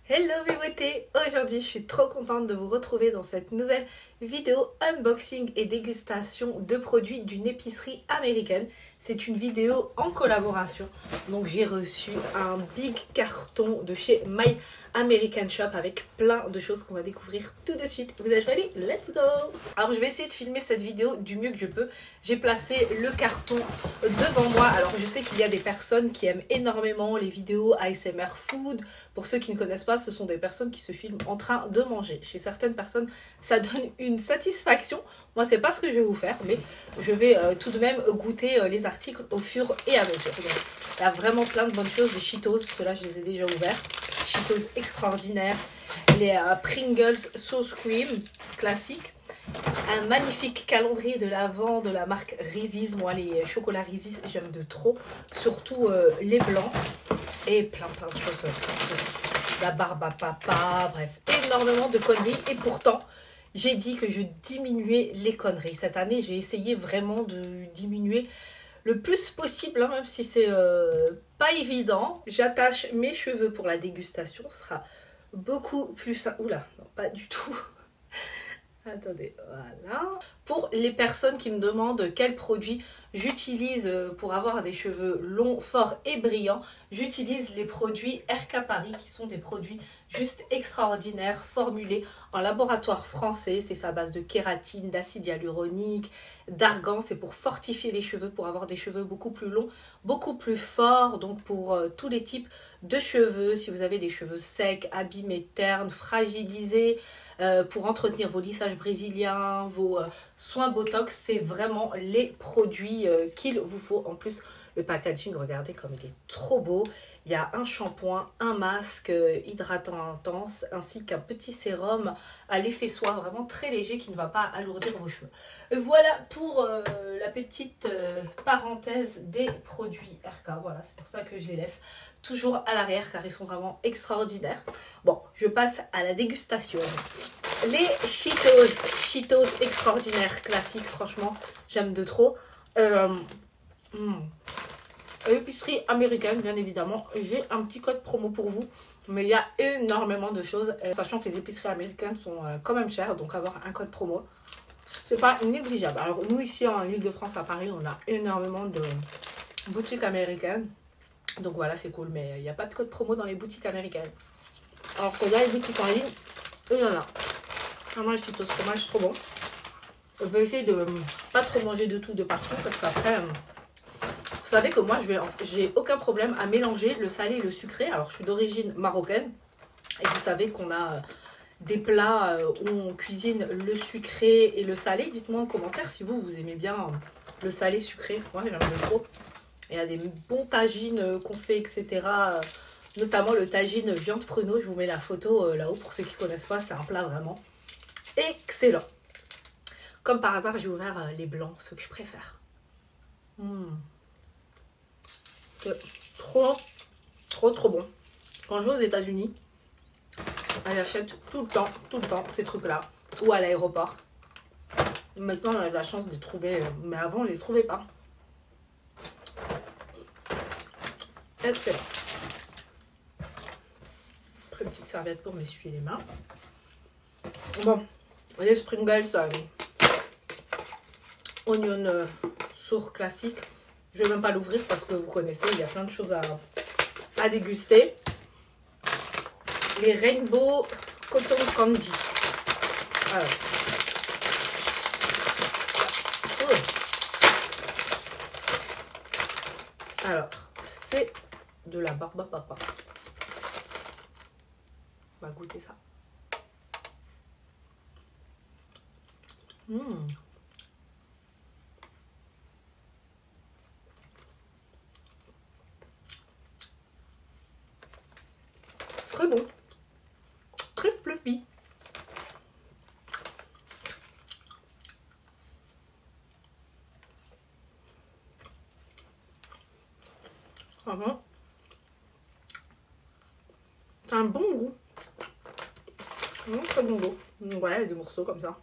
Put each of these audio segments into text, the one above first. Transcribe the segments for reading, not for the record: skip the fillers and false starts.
Hello mes beautés! Aujourd'hui je suis trop contente de vous retrouver dans cette nouvelle vidéo unboxing et dégustation de produits d'une épicerie américaine. C'est une vidéo en collaboration, donc j'ai reçu un big carton de chez My American Shop avec plein de choses qu'on va découvrir tout de suite. Vous êtes ready? Let's go! Alors je vais essayer de filmer cette vidéo du mieux que je peux. J'ai placé le carton devant moi. Alors je sais qu'il y a des personnes qui aiment énormément les vidéos ASMR food. Pour ceux qui ne connaissent pas, ce sont des personnes qui se filment en train de manger. Chez certaines personnes, ça donne une satisfaction. Moi, c'est pas ce que je vais vous faire, mais je vais tout de même goûter les articles au fur et à mesure. Donc, il y a vraiment plein de bonnes choses. Les Cheetos, ceux-là, je les ai déjà ouverts. Cheetos extraordinaires. Les Pringles Sauce Cream classiques. Un magnifique calendrier de l'Avent de la marque Reese's. Moi, les chocolats Reese's, j'aime de trop. Surtout les blancs. Et plein de choses. La barbe à papa, bref, énormément de conneries. Et pourtant, j'ai dit que je diminuais les conneries. Cette année, j'ai essayé vraiment de diminuer le plus possible, hein, même si c'est pas évident. J'attache mes cheveux pour la dégustation. Ce sera beaucoup plus simple. Oula, non, pas du tout. Attendez, voilà. Pour les personnes qui me demandent quel produit j'utilise pour avoir des cheveux longs, forts et brillants, j'utilise les produits RK Paris qui sont des produits juste extraordinaires, formulés en laboratoire français. C'est fait à base de kératine, d'acide hyaluronique, d'argan. C'est pour fortifier les cheveux, pour avoir des cheveux beaucoup plus longs, beaucoup plus forts. Donc pour tous les types de cheveux, si vous avez des cheveux secs, abîmés, ternes, fragilisés, pour entretenir vos lissages brésiliens, vos soins Botox, c'est vraiment les produits qu'il vous faut. En plus, le packaging, regardez comme il est trop beau. Il y a un shampoing, un masque hydratant intense, ainsi qu'un petit sérum à l'effet soie, vraiment très léger qui ne va pas alourdir vos cheveux. Voilà pour la petite parenthèse des produits RK. Voilà, c'est pour ça que je les laisse toujours à l'arrière car ils sont vraiment extraordinaires. Bon, je passe à la dégustation. Les Cheetos extraordinaires, classiques, franchement, j'aime de trop. Épicerie américaine, bien évidemment. J'ai un petit code promo pour vous, mais il y a énormément de choses, sachant que les épiceries américaines sont quand même chères, donc avoir un code promo, c'est pas négligeable. Alors nous ici en Ile-de-France à Paris, on a énormément de boutiques américaines, donc voilà, c'est cool, mais il n'y a pas de code promo dans les boutiques américaines. Alors que là, les boutiques en ligne, il y en a. Vraiment, les Cheetos fromage, trop bon. Je vais essayer de pas trop manger de tout de partout, parce qu'après, vous savez que moi, j'ai aucun problème à mélanger le salé et le sucré. Alors, je suis d'origine marocaine, et vous savez qu'on a des plats où on cuisine le sucré et le salé. Dites-moi en commentaire si vous aimez bien le salé sucré. Moi, j'aime trop. Il y a des bons tagines qu'on fait, etc. Notamment le tagine viande pruneau. Je vous mets la photo là-haut pour ceux qui ne connaissent pas. C'est un plat vraiment excellent. Comme par hasard, j'ai ouvert les blancs, ceux que je préfère. C'est trop bon. Quand je vais aux États-Unis, j'achète tout le temps ces trucs-là. Ou à l'aéroport. Maintenant, on a de la chance de les trouver, mais avant, on ne les trouvait pas. Excellent. Après, une petite serviette pour m'essuyer les mains. Bon, les Pringles, onion sourd classique. Je ne vais même pas l'ouvrir parce que vous connaissez, il y a plein de choses à déguster. Les Rainbow Cotton Candy. Alors. Alors, c'est de la barbe à papa. On va goûter ça. Très bon. Très fluffy. Vraiment. C'est un bon goût. Très bon goût. Donc voilà, il y a des morceaux comme ça.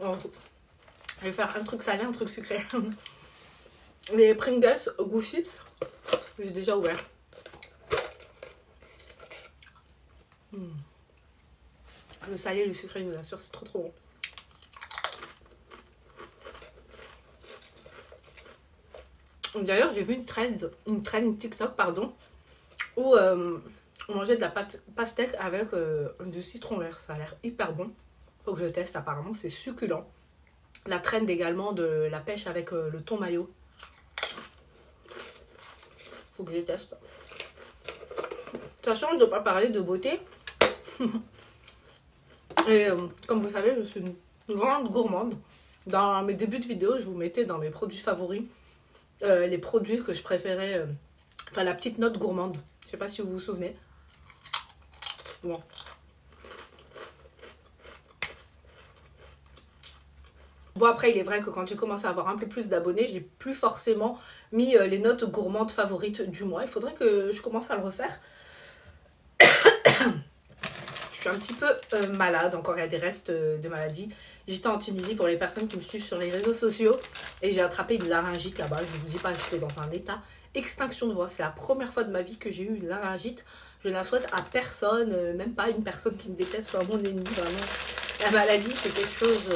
Alors, Je vais faire un truc salé, un truc sucré. Les Pringles goût chips, j'ai déjà ouvert. Le salé, le sucré, je vous assure, c'est trop trop bon. D'ailleurs, j'ai vu une trend TikTok, pardon, où on mangeait de la pastèque avec du citron vert. Ça a l'air hyper bon. Faut que je teste, apparemment, c'est succulent. La trend également de la pêche avec le thon mayo. Faut que je teste. Sachant que je ne dois pas parler de beauté. Et comme vous savez, je suis une grande gourmande. Dans mes débuts de vidéo, je vous mettais dans mes produits favoris les produits que je préférais. Enfin, la petite note gourmande. Je sais pas si vous vous souvenez. Bon. Bon, après, il est vrai que quand j'ai commencé à avoir un peu plus d'abonnés, j'ai plus forcément mis les notes gourmandes favorites du mois. Il faudrait que je commence à le refaire. Je suis un petit peu malade, encore il y a des restes de maladie. J'étais en Tunisie pour les personnes qui me suivent sur les réseaux sociaux et j'ai attrapé une laryngite là-bas. Je ne vous dis pas, j'étais dans un état extinction de voix. C'est la première fois de ma vie que j'ai eu une laryngite. Je ne la souhaite à personne, même pas une personne qui me déteste, soit mon ennemi. Vraiment, la maladie, c'est quelque chose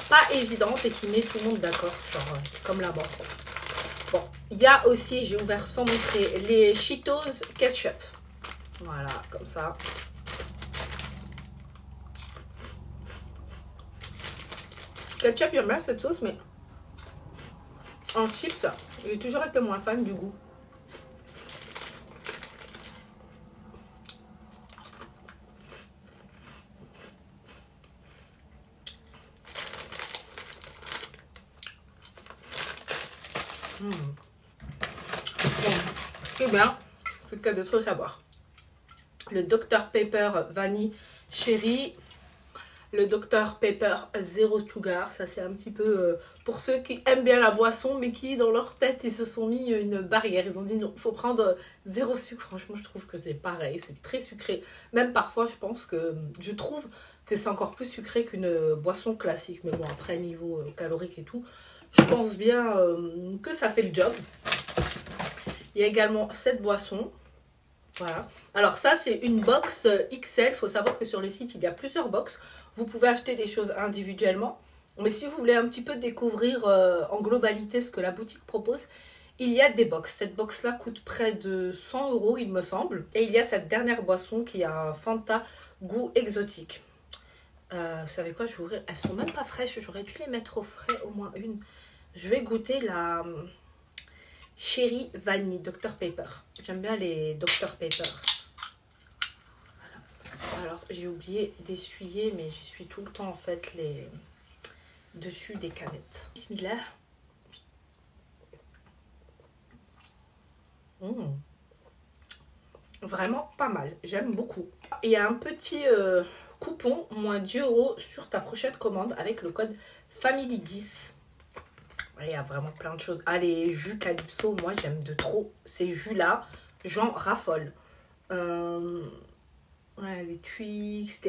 pas évidente et qui met tout le monde d'accord, genre comme la mort. Bon, il y a aussi, j'ai ouvert sans montrer, les Cheetos ketchup. Voilà, comme ça. Ketchup, j'aime bien cette sauce, mais en chips, j'ai toujours été moins fan du goût. Bon, ce qui est bien, c'est qu'il y a des trucs à boire. Le Dr Pepper Vanille Chéri. Le Dr Pepper Zero Sugar, ça c'est un petit peu pour ceux qui aiment bien la boisson mais qui dans leur tête ils se sont mis une barrière. Ils ont dit non, il faut prendre zéro sucre. Franchement je trouve que c'est pareil, c'est très sucré. Même parfois je trouve que c'est encore plus sucré qu'une boisson classique. Mais bon après niveau calorique et tout, je pense bien que ça fait le job. Il y a également cette boisson. Voilà. Alors ça c'est une box XL. Il faut savoir que sur le site il y a plusieurs box. Vous pouvez acheter des choses individuellement. Mais si vous voulez un petit peu découvrir en globalité ce que la boutique propose, il y a des box. Cette box là coûte près de 100 € il me semble. Et il y a cette dernière boisson qui a un Fanta goût exotique. Vous savez quoi, je vais ouvrir. Elles sont même pas fraîches. J'aurais dû les mettre au frais au moins une. Je vais goûter la Chéri Vanille Dr Pepper. J'aime bien les Dr Pepper. Alors, j'ai oublié d'essuyer, mais j'essuie tout le temps, en fait, les dessus des canettes. Bismillah. Vraiment pas mal. J'aime beaucoup. Il y a un petit coupon, moins 10 € sur ta prochaine commande avec le code Family10. Il y a vraiment plein de choses. Ah, les jus Calypso, moi, j'aime de trop ces jus-là. J'en raffole. Ouais, les Twix,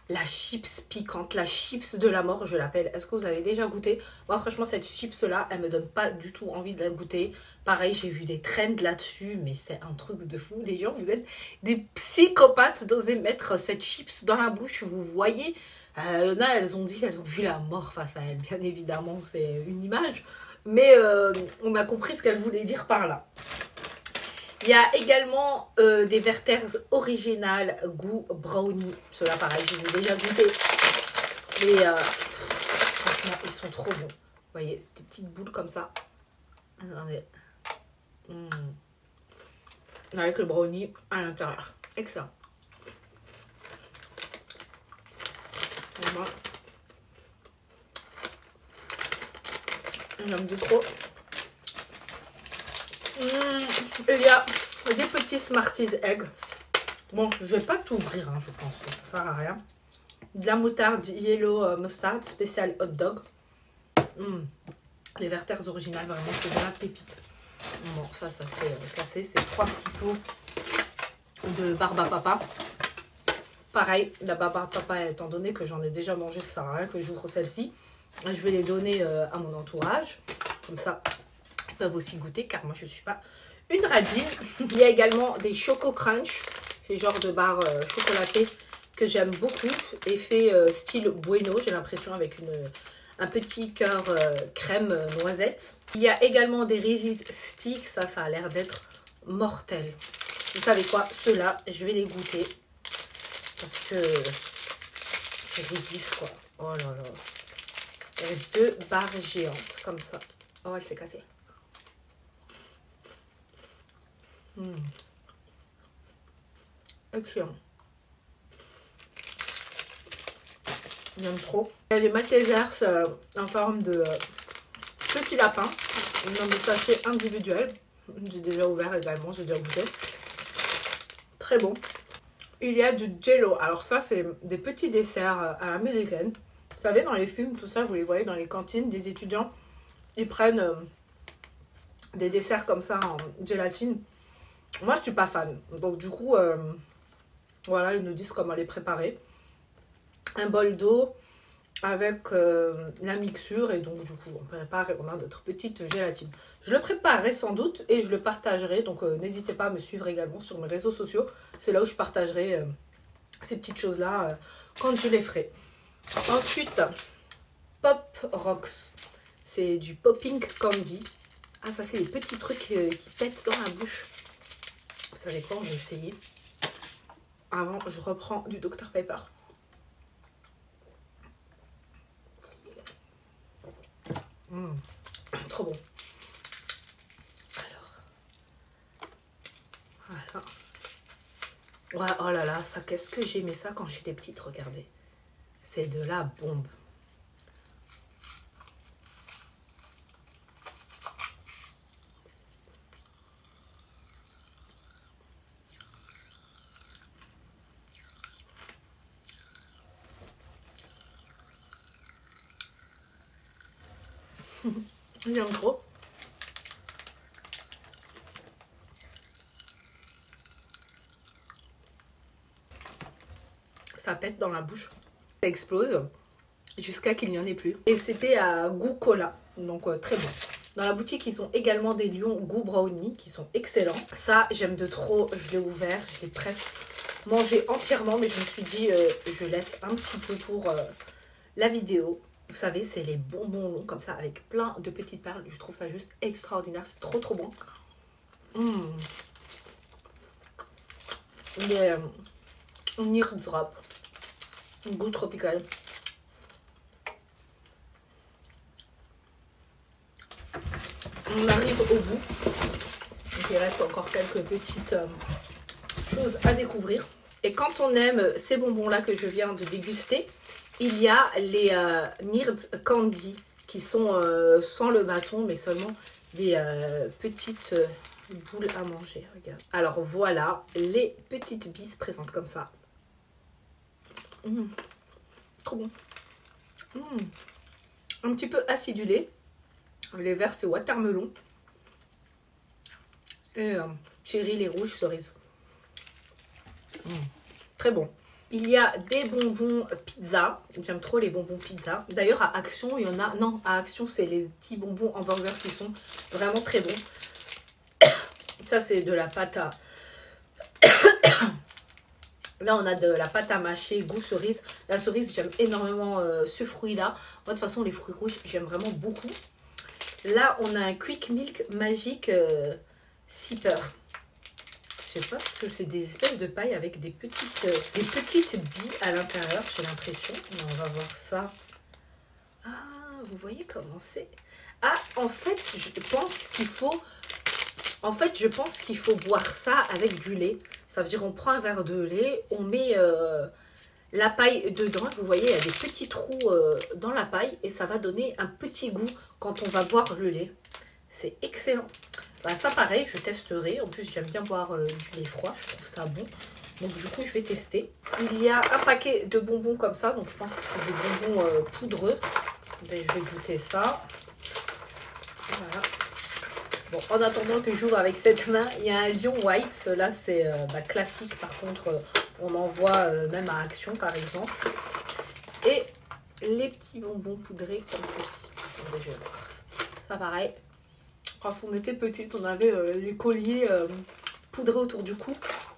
la chips piquante, la chips de la mort, je l'appelle. Est-ce que vous avez déjà goûté? Moi, franchement, cette chips-là, elle me donne pas du tout envie de la goûter. Pareil, j'ai vu des trends là-dessus, mais c'est un truc de fou. Les gens, vous êtes des psychopathes d'oser mettre cette chips dans la bouche. Vous voyez, là, elles ont dit qu'elles ont vu la mort face à elles. Bien évidemment, c'est une image. Mais on a compris ce qu'elle voulait dire par là. Il y a également des Werther's originales goût brownie. Ceux-là, pareil, je les ai déjà goûtés. Mais franchement, ils sont trop bons. Vous voyez, c'est des petites boules comme ça. Attendez. Avec le brownie à l'intérieur. Excellent. J'aime de trop. Il y a des petits Smarties Egg. Bon, je vais pas tout ouvrir, hein, je pense. Ça sert à rien. De la moutarde Yellow Mustard spécial hot dog. Les Werther's originales, vraiment, c'est de la pépite. Bon, ça fait casser. C'est 3 petits pots de barbe à papa. Pareil, la barbe à papa, étant donné que j'en ai déjà mangé, ça sert à rien que j'ouvre celle-ci. Je vais les donner à mon entourage. Comme ça, ils peuvent aussi goûter car moi je ne suis pas une radine. Il y a également des Choco Crunch. C'est le genre de barre chocolatée que j'aime beaucoup. Effet style Bueno, j'ai l'impression, avec un petit cœur crème noisette. Il y a également des Reese's Sticks. Ça a l'air d'être mortel. Vous savez quoi? Ceux-là, je vais les goûter. Parce que c'est Reese's quoi. Oh là là. Il y a 2 barres géantes comme ça. Oh, elle s'est cassée. Excellent. J'aime trop. Il y a des Maltesers en forme de petit lapin. Dans des sachets individuels. J'ai déjà ouvert également, j'ai déjà goûté. Très bon. Il y a du Jello. Alors ça, c'est des petits desserts à l'américaine. Vous savez, dans les films, tout ça, vous les voyez dans les cantines, des étudiants, ils prennent des desserts comme ça en gélatine. Moi, je suis pas fan. Donc du coup, voilà, ils nous disent comment les préparer. Un bol d'eau avec la mixure et donc du coup, on prépare et on a notre petite gélatine. Je le préparerai sans doute et je le partagerai. Donc n'hésitez pas à me suivre également sur mes réseaux sociaux. C'est là où je partagerai ces petites choses-là quand je les ferai. Ensuite, Pop Rocks. C'est du popping candy. Ah, ça, c'est des petits trucs qui pètent dans la bouche. Vous savez quoi, on va essayer. Avant, je reprends du Dr Pepper. Trop bon. Alors. Voilà. Ouais, oh là là, ça, qu'est-ce que j'aimais ça quand j'étais petite, regardez. C'est de la bombe. J'aime trop. Ça pète dans la bouche. Ça explose jusqu'à qu'il n'y en ait plus. Et c'était à goût cola. Donc très bon. Dans la boutique, ils ont également des lions goût brownie qui sont excellents. Ça, j'aime de trop. Je l'ai ouvert. Je l'ai presque mangé entièrement. Mais je me suis dit, je laisse un petit peu pour la vidéo. Vous savez, c'est les bonbons longs comme ça avec plein de petites perles. Je trouve ça juste extraordinaire. C'est trop trop bon. Les Nirt Drop. Goût tropical. On arrive au bout. Donc il reste encore quelques petites choses à découvrir. Et quand on aime ces bonbons là que je viens de déguster, il y a les Nirt Candy qui sont sans le bâton mais seulement des petites boules à manger. Regarde. Alors voilà les petites bisses présentes comme ça. Trop bon. Un petit peu acidulé. Les verts c'est watermelon. Et cherry, les rouges, cerises. Très bon. Il y a des bonbons pizza. J'aime trop les bonbons pizza. D'ailleurs à Action il y en a. Non, à Action c'est les petits bonbons hamburgers qui sont vraiment très bons. Ça c'est de la pâte à... Là, on a de la pâte à mâcher, goût cerise. La cerise, j'aime énormément ce fruit-là. Moi, de toute façon, les fruits rouges, j'aime vraiment beaucoup. Là, on a un Quick Milk magique Sipper. Je sais pas ce que c'est, des espèces de paille avec des petites billes à l'intérieur, j'ai l'impression. On va voir ça. Ah, vous voyez comment c'est? Ah, en fait, je pense qu'il faut... En fait, je pense qu'il faut boire ça avec du lait. Ça veut dire on prend un verre de lait, on met la paille dedans. Vous voyez, il y a des petits trous dans la paille et ça va donner un petit goût quand on va boire le lait. C'est excellent. Bah, ça, pareil, je testerai. En plus, j'aime bien boire du lait froid. Je trouve ça bon. Donc, du coup, je vais tester. Il y a un paquet de bonbons comme ça. Donc, je pense que c'est des bonbons poudreux. Je vais goûter ça. Voilà. Bon, en attendant que j'ouvre avec cette main, il y a un lion white. Là, c'est classique. Par contre, on en voit même à Action, par exemple. Et les petits bonbons poudrés comme ceci. Attendez, je vais voir. Ça pareil. Quand on était petite, on avait les colliers poudrés autour du cou.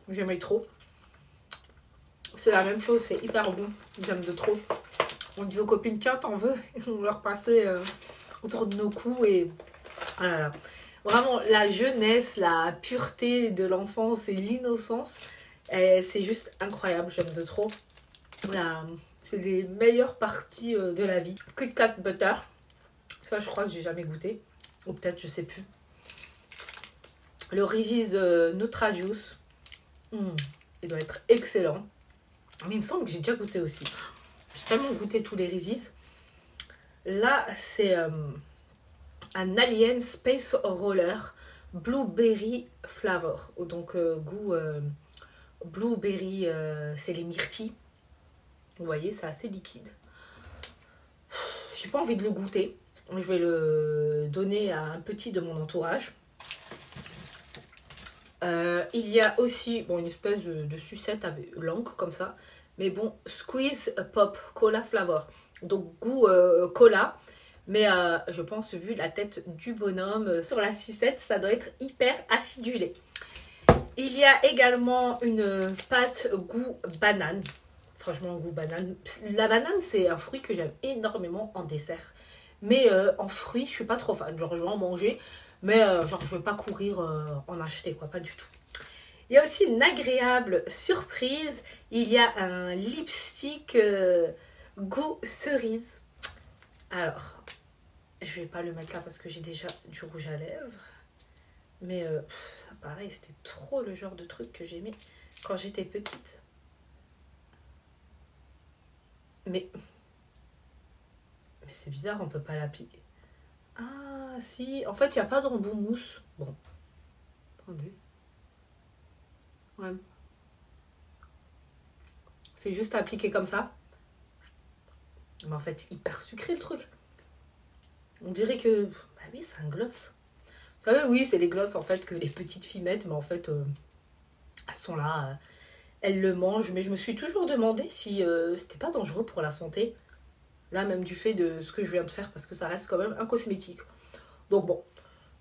J'aimais trop. C'est la même chose, c'est hyper bon. J'aime de trop. On disait aux copines, tiens, t'en veux? On leur passait autour de nos coups et voilà. Vraiment, la jeunesse, la pureté de l'enfance et l'innocence, c'est juste incroyable, j'aime de trop. C'est les meilleures parties de la vie. Kit Kat Butter, ça je crois que j'ai jamais goûté, ou peut-être je sais plus. Le Reese's Nutra-Juice, il doit être excellent. Mais il me semble que j'ai déjà goûté aussi. J'ai tellement goûté tous les Reese's. Là, c'est un Alien Space Roller Blueberry Flavor. Donc, goût blueberry, c'est les myrtilles. Vous voyez, c'est assez liquide. J'ai pas envie de le goûter. Je vais le donner à un petit de mon entourage. Il y a aussi une espèce de sucette avec langue comme ça. Mais bon, Squeeze Pop Cola Flavor. Donc goût cola. Mais je pense, vu la tête du bonhomme sur la sucette, ça doit être hyper acidulé. Il y a également une pâte goût banane. Franchement, goût banane. La banane, c'est un fruit que j'aime énormément en dessert. Mais en fruits, je suis pas trop fan. Genre, je vais en manger. Mais genre, je vais pas courir en acheter, quoi. Pas du tout. Il y a aussi une agréable surprise. Il y a un lipstick goût cerise. Alors, je vais pas le mettre là parce que j'ai déjà du rouge à lèvres. Mais ça pareil, c'était trop le genre de truc que j'aimais quand j'étais petite. Mais c'est bizarre, on peut pas l'appliquer. Ah si, en fait il n'y a pas d'embout mousse. Bon, attendez. Ouais. C'est juste appliqué comme ça. Mais en fait, hyper sucré le truc. On dirait que... Bah oui, c'est un gloss. Vous savez, oui, c'est les gloss en fait que les petites filles mettent. Mais en fait, elles sont là. Elles le mangent. Mais je me suis toujours demandé si c'était pas dangereux pour la santé. Là, même du fait de ce que je viens de faire. Parce que ça reste quand même un cosmétique. Donc bon,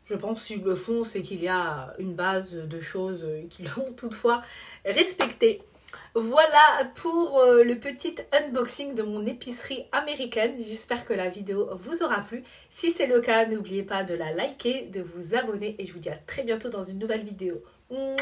je pense qu'ils le font, c'est qu'il y a une base de choses qu'ils ont toutefois respectées. Voilà pour le petit unboxing de mon épicerie américaine. J'espère que la vidéo vous aura plu. Si c'est le cas, n'oubliez pas de la liker, de vous abonner et je vous dis à très bientôt dans une nouvelle vidéo. Mouah.